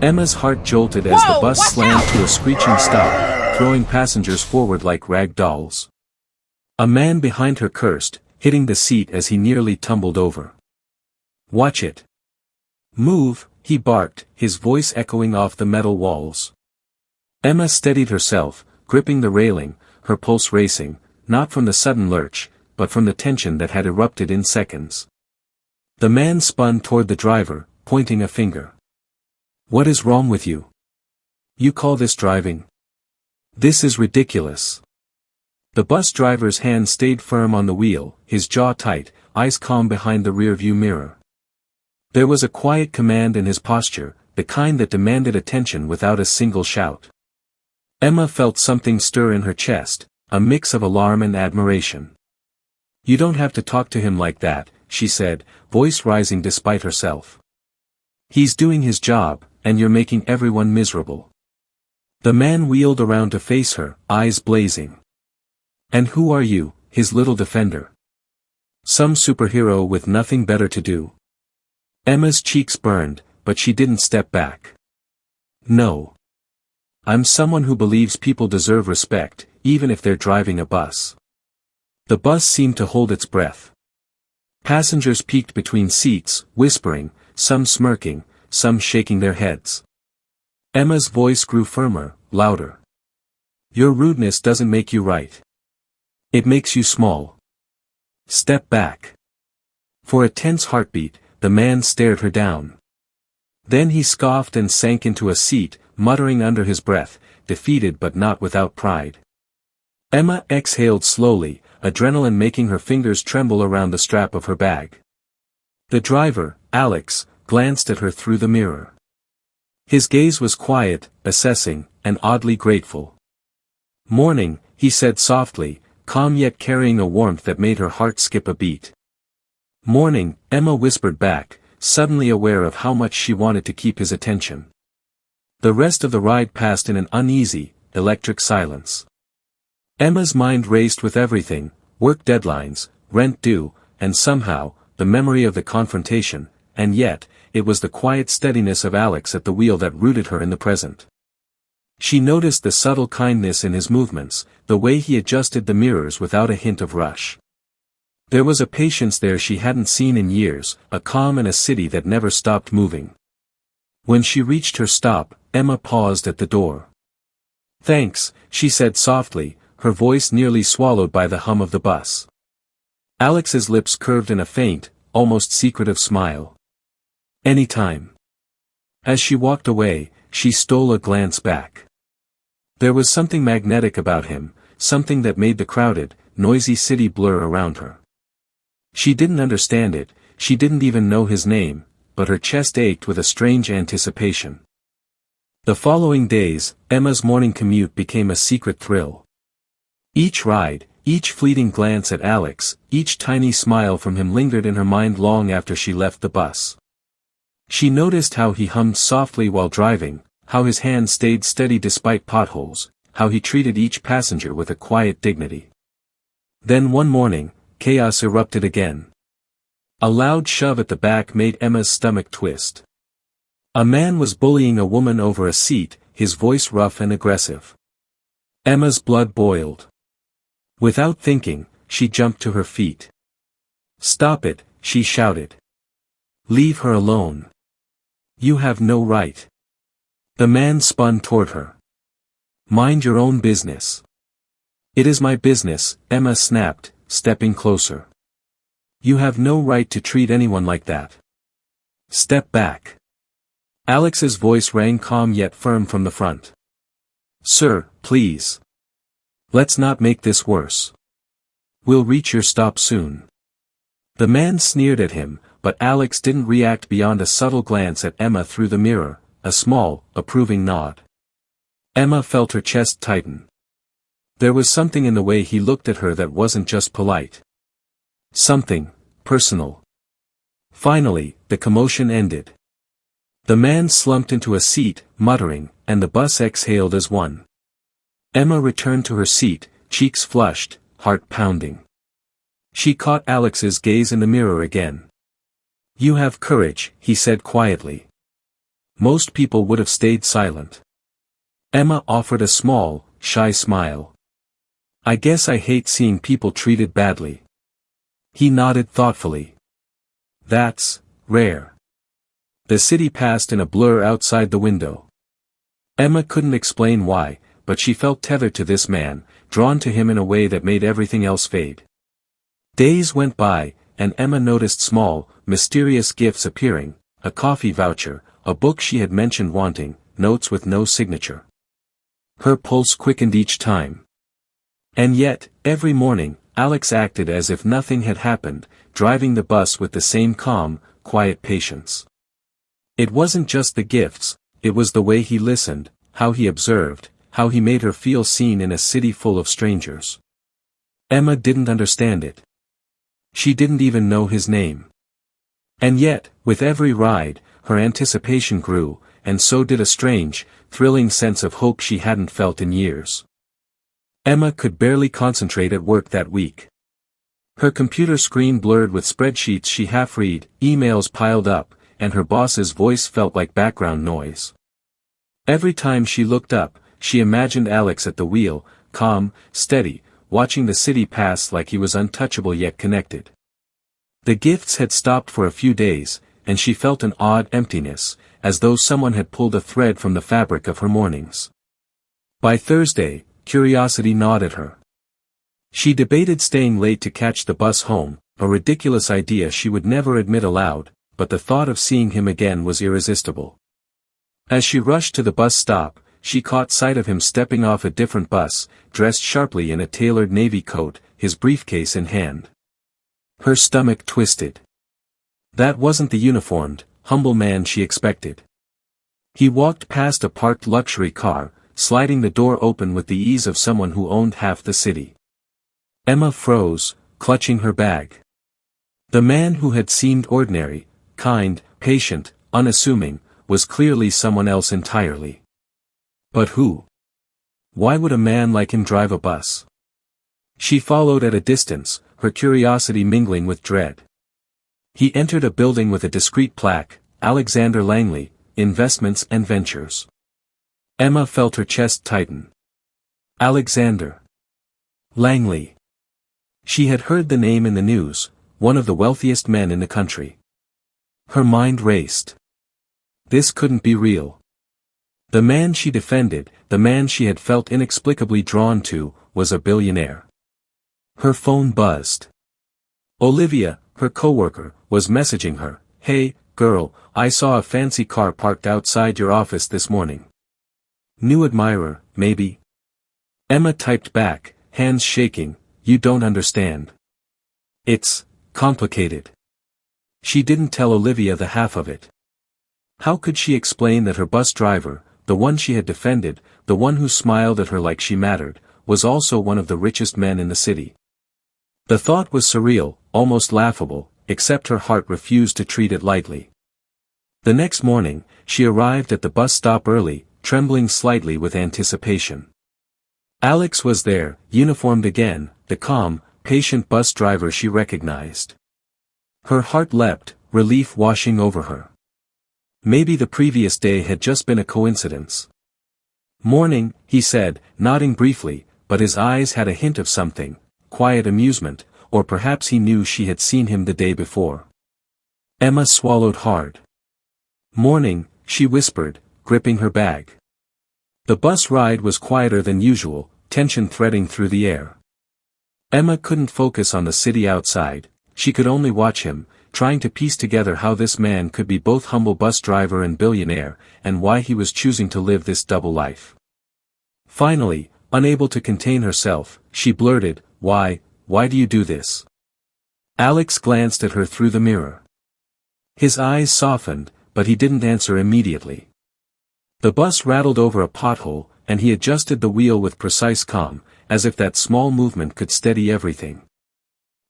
Emma's heart jolted as the bus slammed to a screeching stop, throwing passengers forward like rag dolls. A man behind her cursed, hitting the seat as he nearly tumbled over. "Watch it. Move," he barked, his voice echoing off the metal walls. Emma steadied herself, gripping the railing, her pulse racing, not from the sudden lurch, but from the tension that had erupted in seconds. The man spun toward the driver, pointing a finger. "What is wrong with you? You call this driving? This is ridiculous." The bus driver's hand stayed firm on the wheel, his jaw tight, eyes calm behind the rearview mirror. There was a quiet command in his posture, the kind that demanded attention without a single shout. Emma felt something stir in her chest, a mix of alarm and admiration. "You don't have to talk to him like that," she said, voice rising despite herself. "He's doing his job, and you're making everyone miserable." The man wheeled around to face her, eyes blazing. "And who are you, his little defender? Some superhero with nothing better to do?" Emma's cheeks burned, but she didn't step back. "No. I'm someone who believes people deserve respect, even if they're driving a bus." The bus seemed to hold its breath. Passengers peeked between seats, whispering, some smirking, some shaking their heads. Emma's voice grew firmer, louder. "Your rudeness doesn't make you right. It makes you small. Step back." For a tense heartbeat, the man stared her down. Then he scoffed and sank into a seat, muttering under his breath, defeated but not without pride. Emma exhaled slowly, adrenaline making her fingers tremble around the strap of her bag. The driver, Alex, glanced at her through the mirror. His gaze was quiet, assessing, and oddly grateful. "Morning," he said softly, calm yet carrying a warmth that made her heart skip a beat. "Morning," Emma whispered back, suddenly aware of how much she wanted to keep his attention. The rest of the ride passed in an uneasy, electric silence. Emma's mind raced with everything, work deadlines, rent due, and somehow, the memory of the confrontation, and yet, it was the quiet steadiness of Alex at the wheel that rooted her in the present. She noticed the subtle kindness in his movements, the way he adjusted the mirrors without a hint of rush. There was a patience there she hadn't seen in years, a calm in a city that never stopped moving. When she reached her stop, Emma paused at the door. "Thanks," she said softly, her voice nearly swallowed by the hum of the bus. Alex's lips curved in a faint, almost secretive smile. "Anytime." As she walked away, she stole a glance back. There was something magnetic about him, something that made the crowded, noisy city blur around her. She didn't understand it, she didn't even know his name, but her chest ached with a strange anticipation. The following days, Emma's morning commute became a secret thrill. Each ride, each fleeting glance at Alex, each tiny smile from him lingered in her mind long after she left the bus. She noticed how he hummed softly while driving, how his hand stayed steady despite potholes, how he treated each passenger with a quiet dignity. Then one morning, chaos erupted again. A loud shove at the back made Emma's stomach twist. A man was bullying a woman over a seat, his voice rough and aggressive. Emma's blood boiled. Without thinking, she jumped to her feet. "Stop it," she shouted. "Leave her alone. You have no right." The man spun toward her. "Mind your own business." "It is my business," Emma snapped, stepping closer. "You have no right to treat anyone like that. Step back." Alex's voice rang calm yet firm from the front. "Sir, please. Let's not make this worse. We'll reach your stop soon." The man sneered at him, but Alex didn't react beyond a subtle glance at Emma through the mirror, a small, approving nod. Emma felt her chest tighten. There was something in the way he looked at her that wasn't just polite. Something personal. Finally, the commotion ended. The man slumped into a seat, muttering, and the bus exhaled as one. Emma returned to her seat, cheeks flushed, heart pounding. She caught Alex's gaze in the mirror again. "You have courage," he said quietly. Most people would have stayed silent. Emma offered a small, shy smile. I guess I hate seeing people treated badly. He nodded thoughtfully. That's rare. The city passed in a blur outside the window. Emma couldn't explain why, but she felt tethered to this man, drawn to him in a way that made everything else fade. Days went by, and Emma noticed small, mysterious gifts appearing, a coffee voucher, a book she had mentioned wanting, notes with no signature. Her pulse quickened each time. And yet, every morning, Alex acted as if nothing had happened, driving the bus with the same calm, quiet patience. It wasn't just the gifts, it was the way he listened, how he observed, how he made her feel seen in a city full of strangers. Emma didn't understand it. She didn't even know his name. And yet, with every ride, her anticipation grew, and so did a strange, thrilling sense of hope she hadn't felt in years. Emma could barely concentrate at work that week. Her computer screen blurred with spreadsheets she half-read, emails piled up, and her boss's voice felt like background noise. Every time she looked up, she imagined Alex at the wheel, calm, steady, watching the city pass like he was untouchable yet connected. The gifts had stopped for a few days, and she felt an odd emptiness, as though someone had pulled a thread from the fabric of her mornings. By Thursday, curiosity gnawed at her. She debated staying late to catch the bus home, a ridiculous idea she would never admit aloud, but the thought of seeing him again was irresistible. As she rushed to the bus stop, she caught sight of him stepping off a different bus, dressed sharply in a tailored navy coat, his briefcase in hand. Her stomach twisted. That wasn't the uniformed, humble man she expected. He walked past a parked luxury car, sliding the door open with the ease of someone who owned half the city. Emma froze, clutching her bag. The man who had seemed ordinary, kind, patient, unassuming, was clearly someone else entirely. But who? Why would a man like him drive a bus? She followed at a distance, her curiosity mingling with dread. He entered a building with a discreet plaque, Alexander Langley, Investments and Ventures. Emma felt her chest tighten. Alexander Langley. She had heard the name in the news, one of the wealthiest men in the country. Her mind raced. This couldn't be real. The man she defended, the man she had felt inexplicably drawn to, was a billionaire. Her phone buzzed. Olivia, her coworker, was messaging her, "Hey, girl, I saw a fancy car parked outside your office this morning. New admirer, maybe?" Emma typed back, hands shaking, "You don't understand. It's complicated." She didn't tell Olivia the half of it. How could she explain that her bus driver, the one she had defended, the one who smiled at her like she mattered, was also one of the richest men in the city? The thought was surreal, almost laughable, except her heart refused to treat it lightly. The next morning, she arrived at the bus stop early, trembling slightly with anticipation. Alex was there, uniformed again, the calm, patient bus driver she recognized. Her heart leapt, relief washing over her. Maybe the previous day had just been a coincidence. "Morning," he said, nodding briefly, but his eyes had a hint of something, quiet amusement, or perhaps he knew she had seen him the day before. Emma swallowed hard. "Morning," she whispered, gripping her bag. The bus ride was quieter than usual, tension threading through the air. Emma couldn't focus on the city outside, she could only watch him, trying to piece together how this man could be both humble bus driver and billionaire, and why he was choosing to live this double life. Finally, unable to contain herself, she blurted, why do you do this?" Alex glanced at her through the mirror. His eyes softened, but he didn't answer immediately. The bus rattled over a pothole, and he adjusted the wheel with precise calm, as if that small movement could steady everything.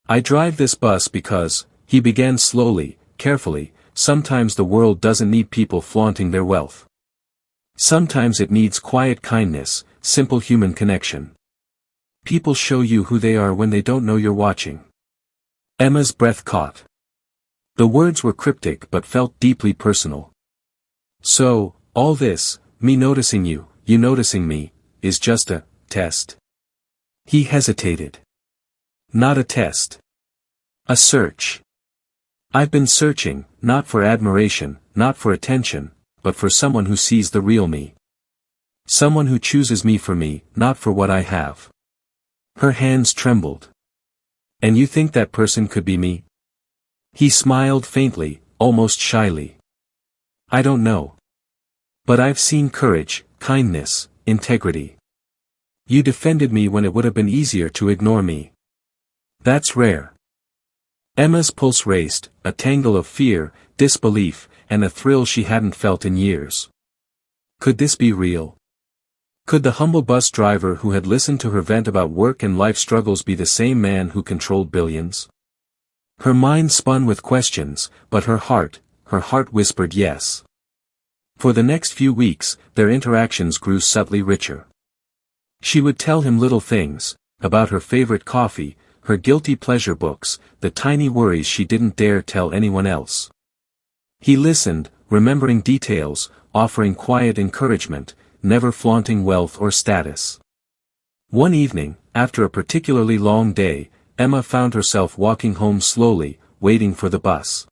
"I drive this bus because," he began slowly, carefully, "sometimes the world doesn't need people flaunting their wealth. Sometimes it needs quiet kindness, simple human connection. People show you who they are when they don't know you're watching." Emma's breath caught. The words were cryptic but felt deeply personal. So, all this, me noticing you, you noticing me, is just a test? He hesitated. Not a test. A search. I've been searching, not for admiration, not for attention, but for someone who sees the real me. Someone who chooses me for me, not for what I have. Her hands trembled. And you think that person could be me? He smiled faintly, almost shyly. I don't know. But I've seen courage, kindness, integrity. You defended me when it would have been easier to ignore me. That's rare. Emma's pulse raced, a tangle of fear, disbelief, and a thrill she hadn't felt in years. Could this be real? Could the humble bus driver who had listened to her vent about work and life struggles be the same man who controlled billions? Her mind spun with questions, but her heart whispered yes. For the next few weeks, their interactions grew subtly richer. She would tell him little things, about her favorite coffee, her guilty pleasure books, the tiny worries she didn't dare tell anyone else. He listened, remembering details, offering quiet encouragement, never flaunting wealth or status. One evening, after a particularly long day, Emma found herself walking home slowly, waiting for the bus.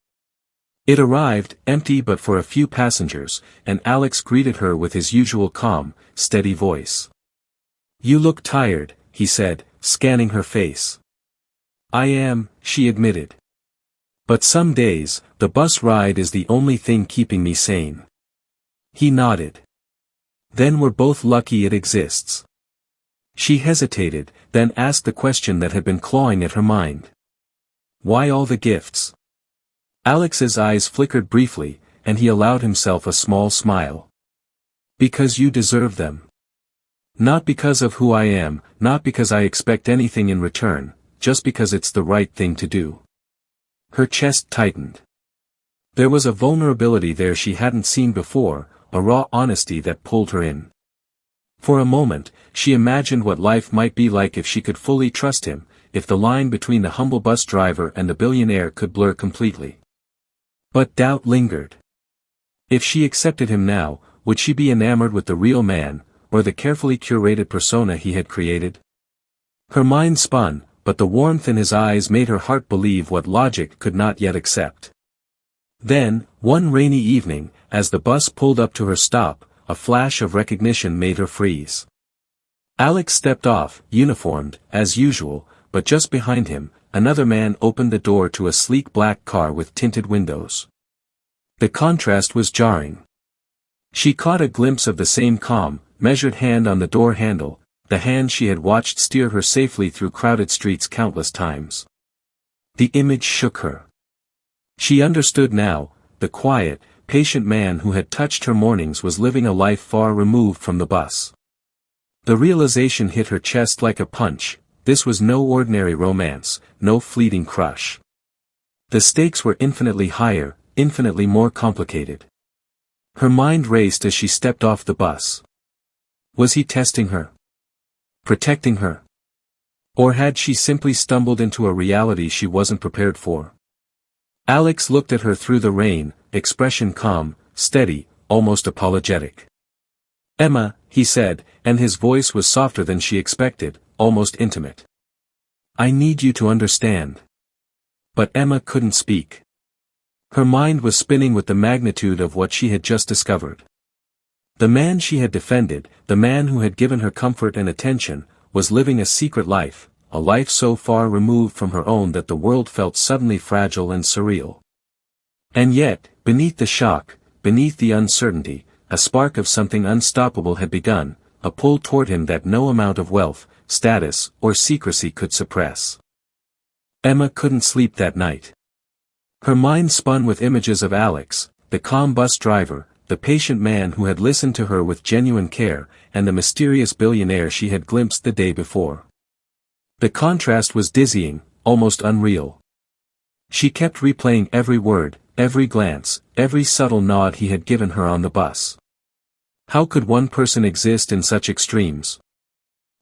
It arrived, empty but for a few passengers, and Alex greeted her with his usual calm, steady voice. You look tired, he said, scanning her face. I am, she admitted. But some days, the bus ride is the only thing keeping me sane. He nodded. Then we're both lucky it exists. She hesitated, then asked the question that had been clawing at her mind. Why all the gifts? Alex's eyes flickered briefly, and he allowed himself a small smile. Because you deserve them. Not because of who I am, not because I expect anything in return, just because it's the right thing to do. Her chest tightened. There was a vulnerability there she hadn't seen before, a raw honesty that pulled her in. For a moment, she imagined what life might be like if she could fully trust him, if the line between the humble bus driver and the billionaire could blur completely. But doubt lingered. If she accepted him now, would she be enamored with the real man, or the carefully curated persona he had created? Her mind spun, but the warmth in his eyes made her heart believe what logic could not yet accept. Then, one rainy evening, as the bus pulled up to her stop, a flash of recognition made her freeze. Alex stepped off, uniformed, as usual, but just behind him, another man opened the door to a sleek black car with tinted windows. The contrast was jarring. She caught a glimpse of the same calm, measured hand on the door handle, the hand she had watched steer her safely through crowded streets countless times. The image shook her. She understood now, the quiet, patient man who had touched her mornings was living a life far removed from the bus. The realization hit her chest like a punch, this was no ordinary romance, no fleeting crush. The stakes were infinitely higher, infinitely more complicated. Her mind raced as she stepped off the bus. Was he testing her? Protecting her? Or had she simply stumbled into a reality she wasn't prepared for? Alex looked at her through the rain, expression calm, steady, almost apologetic. Emma, he said, and his voice was softer than she expected, almost intimate. I need you to understand. But Emma couldn't speak. Her mind was spinning with the magnitude of what she had just discovered. The man she had defended, the man who had given her comfort and attention, was living a secret life, a life so far removed from her own that the world felt suddenly fragile and surreal. And yet, beneath the shock, beneath the uncertainty, a spark of something unstoppable had begun, a pull toward him that no amount of wealth, status, or secrecy could suppress. Emma couldn't sleep that night. Her mind spun with images of Alex, the calm bus driver, the patient man who had listened to her with genuine care, and the mysterious billionaire she had glimpsed the day before. The contrast was dizzying, almost unreal. She kept replaying every word, every glance, every subtle nod he had given her on the bus. How could one person exist in such extremes?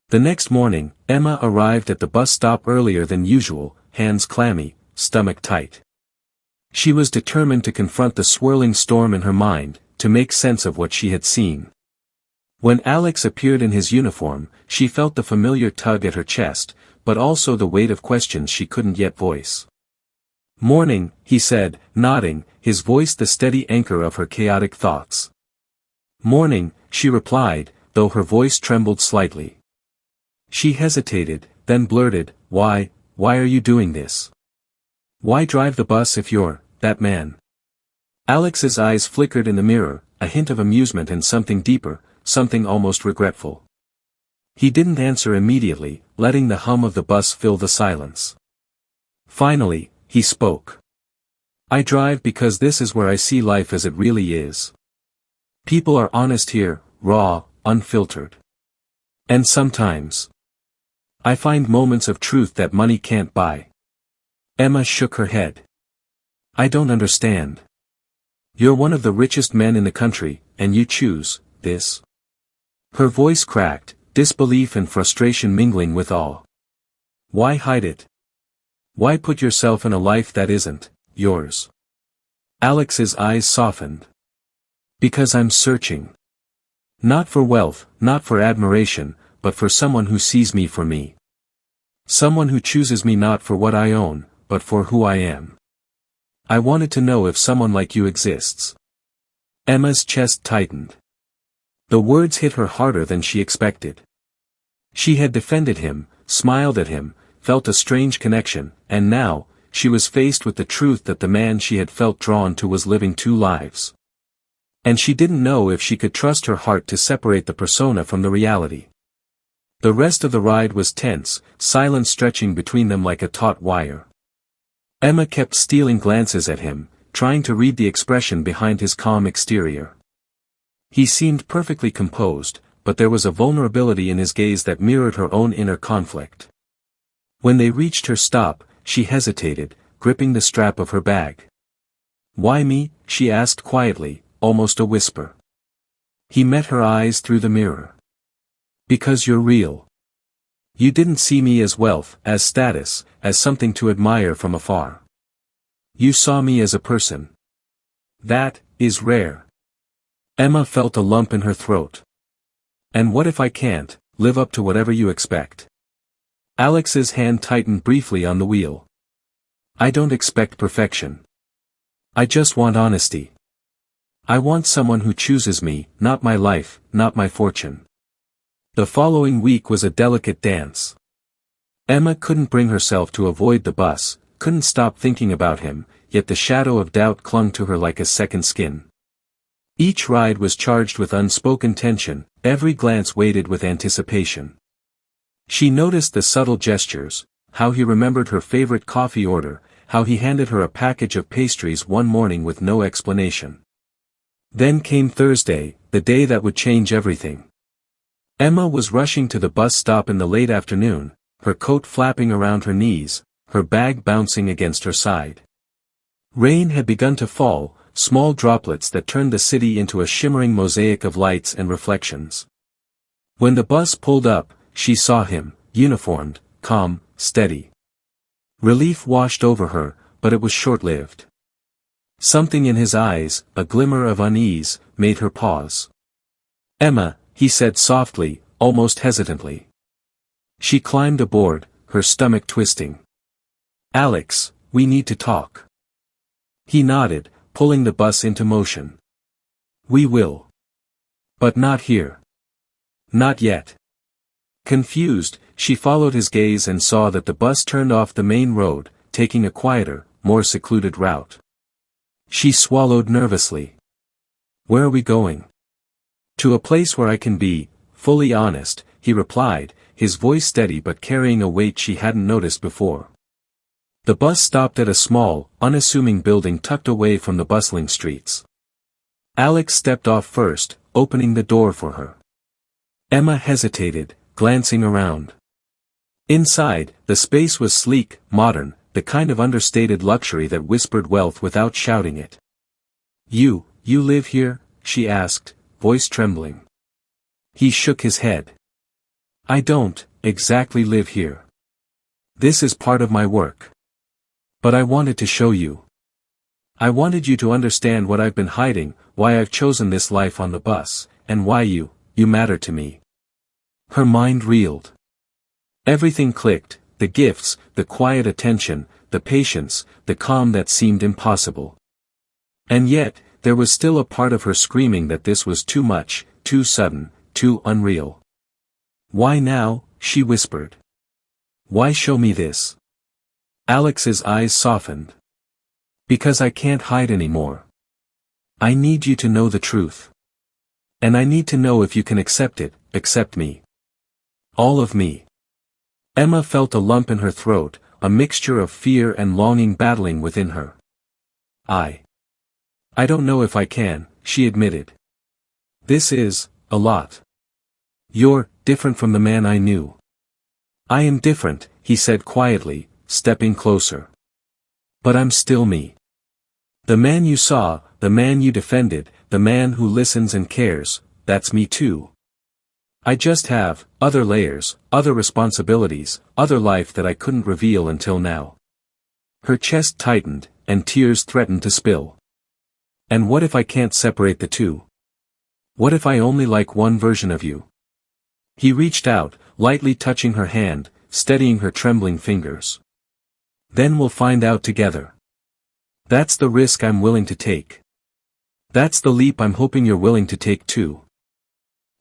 The next morning, Emma arrived at the bus stop earlier than usual, hands clammy, stomach tight. She was determined to confront the swirling storm in her mind, to make sense of what she had seen. When Alex appeared in his uniform, she felt the familiar tug at her chest, but also the weight of questions she couldn't yet voice. "Morning," he said, nodding, his voice the steady anchor of her chaotic thoughts. "Morning," she replied, though her voice trembled slightly. She hesitated, then blurted, why are you doing this? Why drive the bus if you're that man?" Alex's eyes flickered in the mirror, a hint of amusement and something deeper, something almost regretful. He didn't answer immediately, letting the hum of the bus fill the silence. Finally, he spoke. "I drive because this is where I see life as it really is. People are honest here, raw, unfiltered. And sometimes I find moments of truth that money can't buy." Emma shook her head. "I don't understand. You're one of the richest men in the country, and you choose this?" Her voice cracked, disbelief and frustration mingling with awe. "Why hide it? Why put yourself in a life that isn't yours?" Alex's eyes softened. "Because I'm searching. Not for wealth, not for admiration, but for someone who sees me for me. Someone who chooses me not for what I own, but for who I am. I wanted to know if someone like you exists." Emma's chest tightened. The words hit her harder than she expected. She had defended him, smiled at him, felt a strange connection, and now, she was faced with the truth that the man she had felt drawn to was living two lives. And she didn't know if she could trust her heart to separate the persona from the reality. The rest of the ride was tense, silence stretching between them like a taut wire. Emma kept stealing glances at him, trying to read the expression behind his calm exterior. He seemed perfectly composed, but there was a vulnerability in his gaze that mirrored her own inner conflict. When they reached her stop, she hesitated, gripping the strap of her bag. "Why me?" she asked quietly, almost a whisper. He met her eyes through the mirror. "Because you're real. You didn't see me as wealth, as status, as something to admire from afar. You saw me as a person. That is rare." Emma felt a lump in her throat. "And what if I can't live up to whatever you expect?" Alex's hand tightened briefly on the wheel. "I don't expect perfection. I just want honesty. I want someone who chooses me, not my life, not my fortune." The following week was a delicate dance. Emma couldn't bring herself to avoid the bus, couldn't stop thinking about him, yet the shadow of doubt clung to her like a second skin. Each ride was charged with unspoken tension, every glance weighted with anticipation. She noticed the subtle gestures, how he remembered her favorite coffee order, how he handed her a package of pastries one morning with no explanation. Then came Thursday, the day that would change everything. Emma was rushing to the bus stop in the late afternoon, her coat flapping around her knees, her bag bouncing against her side. Rain had begun to fall, small droplets that turned the city into a shimmering mosaic of lights and reflections. When the bus pulled up, she saw him, uniformed, calm, steady. Relief washed over her, but it was short-lived. Something in his eyes, a glimmer of unease, made her pause. "Emma," he said softly, almost hesitantly. She climbed aboard, her stomach twisting. "Alex, we need to talk." He nodded, pulling the bus into motion. "We will. But not here. Not yet." Confused, she followed his gaze and saw that the bus turned off the main road, taking a quieter, more secluded route. She swallowed nervously. "Where are we going?" "To a place where I can be fully honest," he replied, his voice steady but carrying a weight she hadn't noticed before. The bus stopped at a small, unassuming building tucked away from the bustling streets. Alex stepped off first, opening the door for her. Emma hesitated, glancing around. Inside, the space was sleek, modern, the kind of understated luxury that whispered wealth without shouting it. You live here?" she asked, voice trembling. He shook his head. "I don't exactly live here. This is part of my work. But I wanted to show you. I wanted you to understand what I've been hiding, why I've chosen this life on the bus, and why you matter to me. Her mind reeled. Everything clicked, the gifts, the quiet attention, the patience, the calm that seemed impossible. And yet, there was still a part of her screaming that this was too much, too sudden, too unreal. Why now? She whispered. Why show me this? Alex's eyes softened. Because I can't hide anymore. I need you to know the truth. And I need to know if you can accept it, accept me. All of me. Emma felt a lump in her throat, a mixture of fear and longing battling within her. I don't know if I can, she admitted. This is a lot. You're different from the man I knew. I am different, he said quietly, stepping closer. But I'm still me. The man you saw, the man you defended, the man who listens and cares, that's me too. I just have other layers, other responsibilities, other life that I couldn't reveal until now. Her chest tightened, and tears threatened to spill. And what if I can't separate the two? What if I only like one version of you? He reached out, lightly touching her hand, steadying her trembling fingers. Then we'll find out together. That's the risk I'm willing to take. That's the leap I'm hoping you're willing to take too.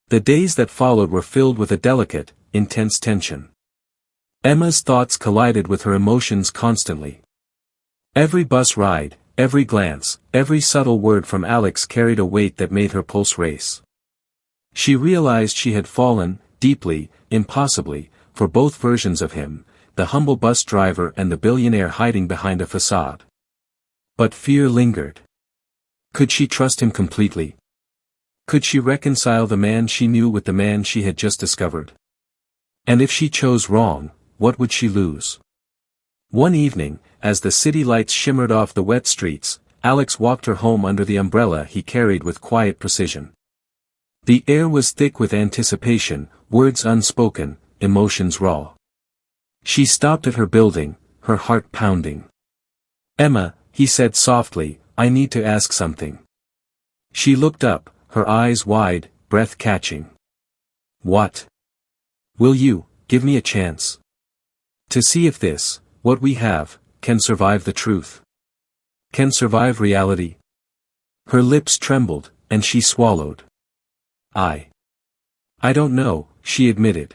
The days that followed were filled with a delicate, intense tension. Emma's thoughts collided with her emotions constantly. Every bus ride, every glance, every subtle word from Alex carried a weight that made her pulse race. She realized she had fallen, deeply, impossibly, for both versions of him, the humble bus driver and the billionaire hiding behind a facade. But fear lingered. Could she trust him completely? Could she reconcile the man she knew with the man she had just discovered? And if she chose wrong, what would she lose? One evening, as the city lights shimmered off the wet streets, Alex walked her home under the umbrella he carried with quiet precision. The air was thick with anticipation, words unspoken, emotions raw. She stopped at her building, her heart pounding. Emma, he said softly, I need to ask something. She looked up, her eyes wide, breath catching. What? Will you give me a chance? To see if this, what we have, can survive the truth. Can survive reality? Her lips trembled, and she swallowed. I don't know, she admitted.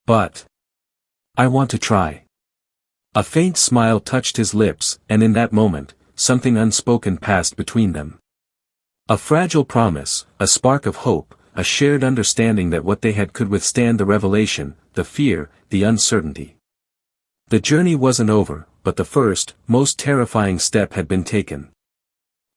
But I want to try. A faint smile touched his lips, and in that moment, something unspoken passed between them. A fragile promise, a spark of hope, a shared understanding that what they had could withstand the revelation, the fear, the uncertainty. The journey wasn't over, but the first, most terrifying step had been taken.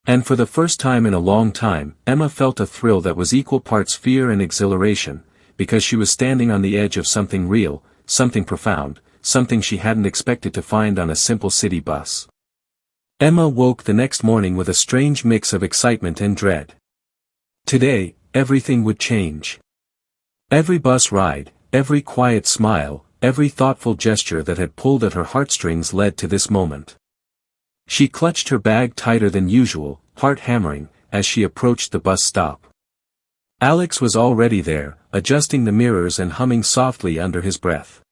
And for the first time in a long time, Emma felt a thrill that was equal parts fear and exhilaration, because she was standing on the edge of something real, something profound, something she hadn't expected to find on a simple city bus. Emma woke the next morning with a strange mix of excitement and dread. Today, everything would change. Every bus ride, every quiet smile, every thoughtful gesture that had pulled at her heartstrings led to this moment. She clutched her bag tighter than usual, heart hammering, as she approached the bus stop. Alex was already there, adjusting the mirrors and humming softly under his breath.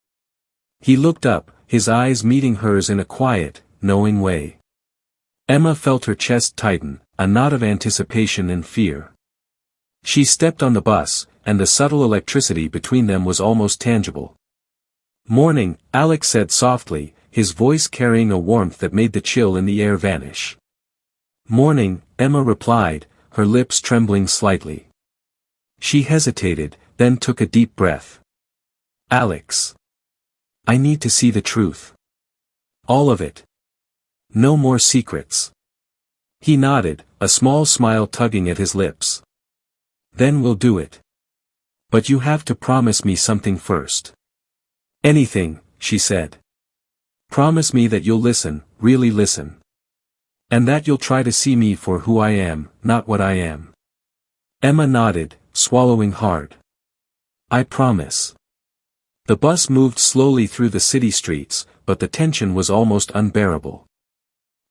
He looked up, his eyes meeting hers in a quiet, knowing way. Emma felt her chest tighten, a knot of anticipation and fear. She stepped on the bus, and the subtle electricity between them was almost tangible. Morning, Alex said softly, his voice carrying a warmth that made the chill in the air vanish. Morning, Emma replied, her lips trembling slightly. She hesitated, then took a deep breath. Alex. I need to see the truth. All of it. No more secrets. He nodded, a small smile tugging at his lips. Then we'll do it. But you have to promise me something first. Anything, she said. Promise me that you'll listen, really listen. And that you'll try to see me for who I am, not what I am. Emma nodded, swallowing hard. I promise. The bus moved slowly through the city streets, but the tension was almost unbearable.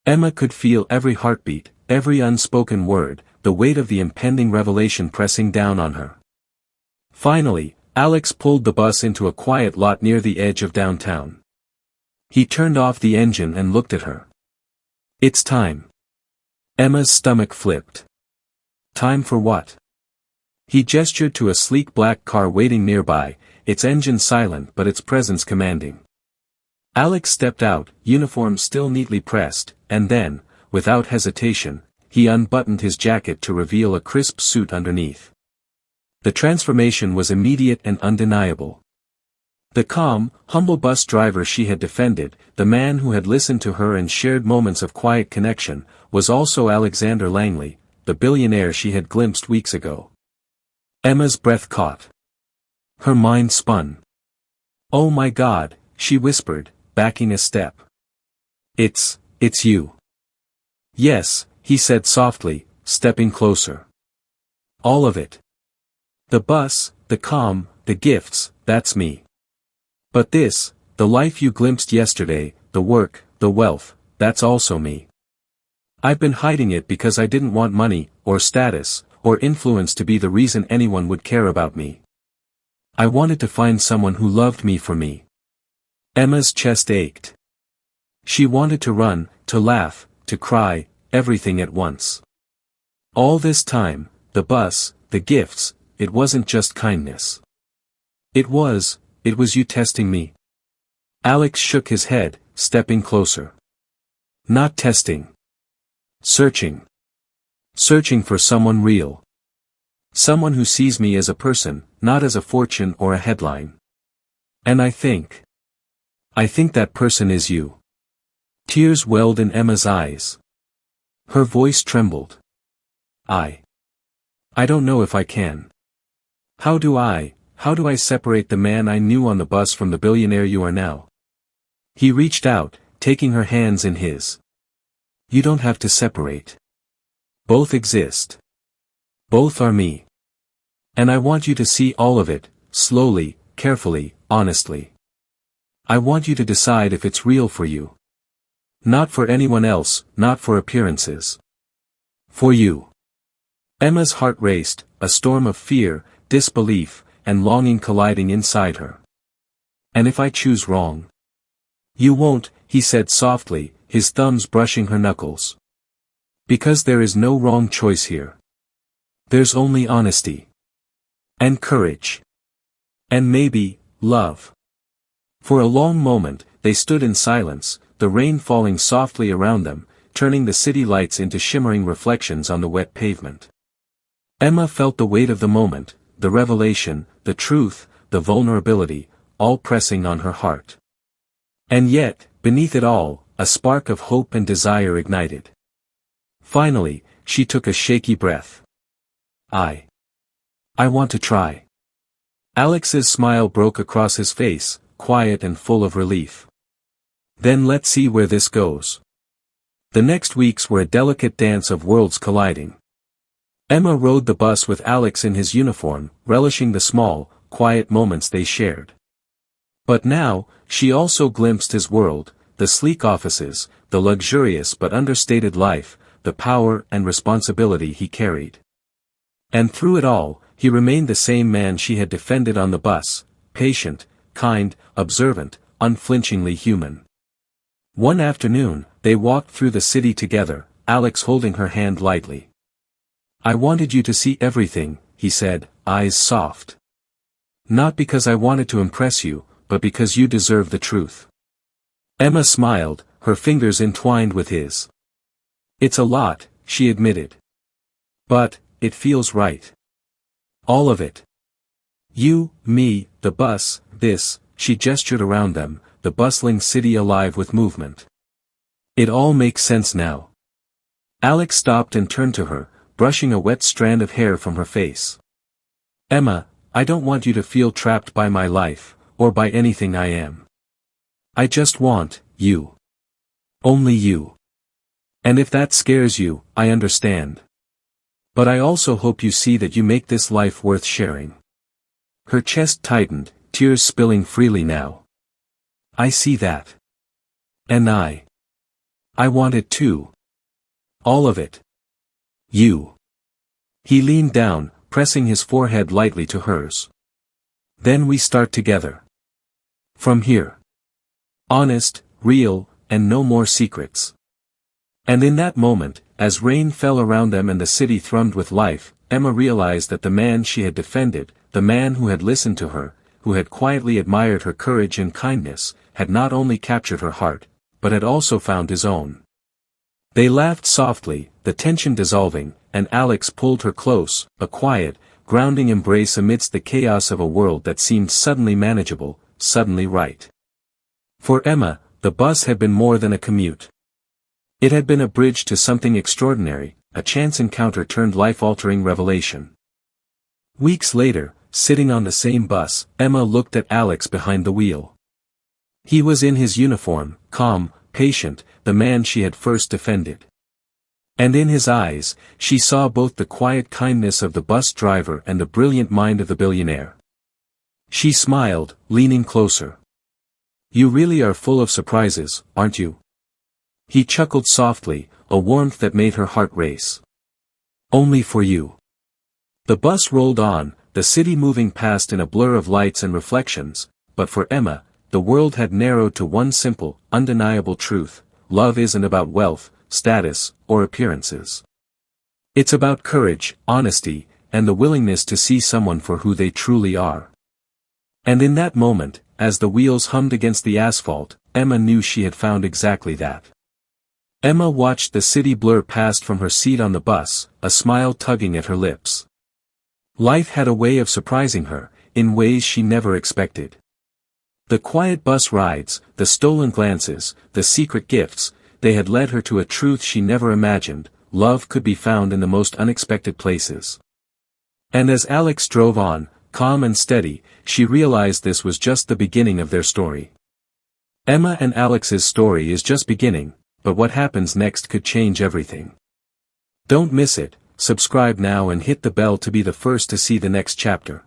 Emma could feel every heartbeat, every unspoken word, the weight of the impending revelation pressing down on her. Finally, Alex pulled the bus into a quiet lot near the edge of downtown. He turned off the engine and looked at her. "It's time." Emma's stomach flipped. Time for what? He gestured to a sleek black car waiting nearby, its engine silent but its presence commanding. Alex stepped out, uniform still neatly pressed, and then, without hesitation, he unbuttoned his jacket to reveal a crisp suit underneath. The transformation was immediate and undeniable. The calm, humble bus driver she had defended, the man who had listened to her and shared moments of quiet connection, was also Alexander Langley, the billionaire she had glimpsed weeks ago. Emma's breath caught. Her mind spun. "Oh my God," she whispered, backing a step. It's you." "Yes," he said softly, stepping closer. "All of it. The bus, the calm, the gifts, that's me. But this, the life you glimpsed yesterday, the work, the wealth, that's also me. I've been hiding it because I didn't want money, or status, or influence to be the reason anyone would care about me. I wanted to find someone who loved me for me." Emma's chest ached. She wanted to run, to laugh, to cry, everything at once. All this time, the bus, the gifts, it wasn't just kindness. It was you testing me." Alex shook his head, stepping closer. "Not testing. Searching. Searching for someone real. Someone who sees me as a person, not as a fortune or a headline. And I think that person is you." Tears welled in Emma's eyes. Her voice trembled. I don't know if I can. How do I separate the man I knew on the bus from the billionaire you are now?" He reached out, taking her hands in his. "You don't have to separate. Both exist. Both are me. And I want you to see all of it, slowly, carefully, honestly. I want you to decide if it's real for you. Not for anyone else, not for appearances. For you." Emma's heart raced, a storm of fear, disbelief, and longing colliding inside her. "And if I choose wrong?" "You won't," he said softly, his thumbs brushing her knuckles. "Because there is no wrong choice here. There's only honesty. And courage. And maybe, love." For a long moment, they stood in silence, the rain falling softly around them, turning the city lights into shimmering reflections on the wet pavement. Emma felt the weight of the moment, the revelation, the truth, the vulnerability, all pressing on her heart. And yet, beneath it all, a spark of hope and desire ignited. Finally, she took a shaky breath. I want to try." Alex's smile broke across his face, quiet and full of relief. "Then let's see where this goes." The next weeks were a delicate dance of worlds colliding. Emma rode the bus with Alex in his uniform, relishing the small, quiet moments they shared. But now, she also glimpsed his world, the sleek offices, the luxurious but understated life, the power and responsibility he carried. And through it all, he remained the same man she had defended on the bus, patient, kind, observant, unflinchingly human. One afternoon, they walked through the city together, Alex holding her hand lightly. "I wanted you to see everything," he said, eyes soft. "Not because I wanted to impress you, but because you deserve the truth." Emma smiled, her fingers entwined with his. "It's a lot," she admitted. "But, it feels right. All of it. You, me, the bus, this," she gestured around them, the bustling city alive with movement. "It all makes sense now." Alex stopped and turned to her, brushing a wet strand of hair from her face. "Emma, I don't want you to feel trapped by my life, or by anything I am. I just want you. Only you. And if that scares you, I understand. But I also hope you see that you make this life worth sharing." Her chest tightened, tears spilling freely now. "I see that. And I want it too. All of it. You." He leaned down, pressing his forehead lightly to hers. Then we start together. From here. Honest, real, and no more secrets. And in that moment, as rain fell around them and the city thrummed with life, Emma realized that the man she had defended, the man who had listened to her, who had quietly admired her courage and kindness, had not only captured her heart, but had also found his own. They laughed softly, the tension dissolving, and Alex pulled her close, a quiet, grounding embrace amidst the chaos of a world that seemed suddenly manageable, suddenly right. For Emma, the bus had been more than a commute. It had been a bridge to something extraordinary, a chance encounter turned life-altering revelation. Weeks later, sitting on the same bus, Emma looked at Alex behind the wheel. He was in his uniform, calm, patient, the man she had first defended. And in his eyes, she saw both the quiet kindness of the bus driver and the brilliant mind of the billionaire. She smiled, leaning closer. "You really are full of surprises, aren't you?" He chuckled softly, a warmth that made her heart race. "Only for you." The bus rolled on, the city moving past in a blur of lights and reflections, but for Emma, the world had narrowed to one simple, undeniable truth: love isn't about wealth, status, or appearances. It's about courage, honesty, and the willingness to see someone for who they truly are. And in that moment, as the wheels hummed against the asphalt, Emma knew she had found exactly that. Emma watched the city blur past from her seat on the bus, a smile tugging at her lips. Life had a way of surprising her, in ways she never expected. The quiet bus rides, the stolen glances, the secret gifts, they had led her to a truth she never imagined: love could be found in the most unexpected places. And as Alex drove on, calm and steady, she realized this was just the beginning of their story. Emma and Alex's story is just beginning, but what happens next could change everything. Don't miss it, subscribe now and hit the bell to be the first to see the next chapter.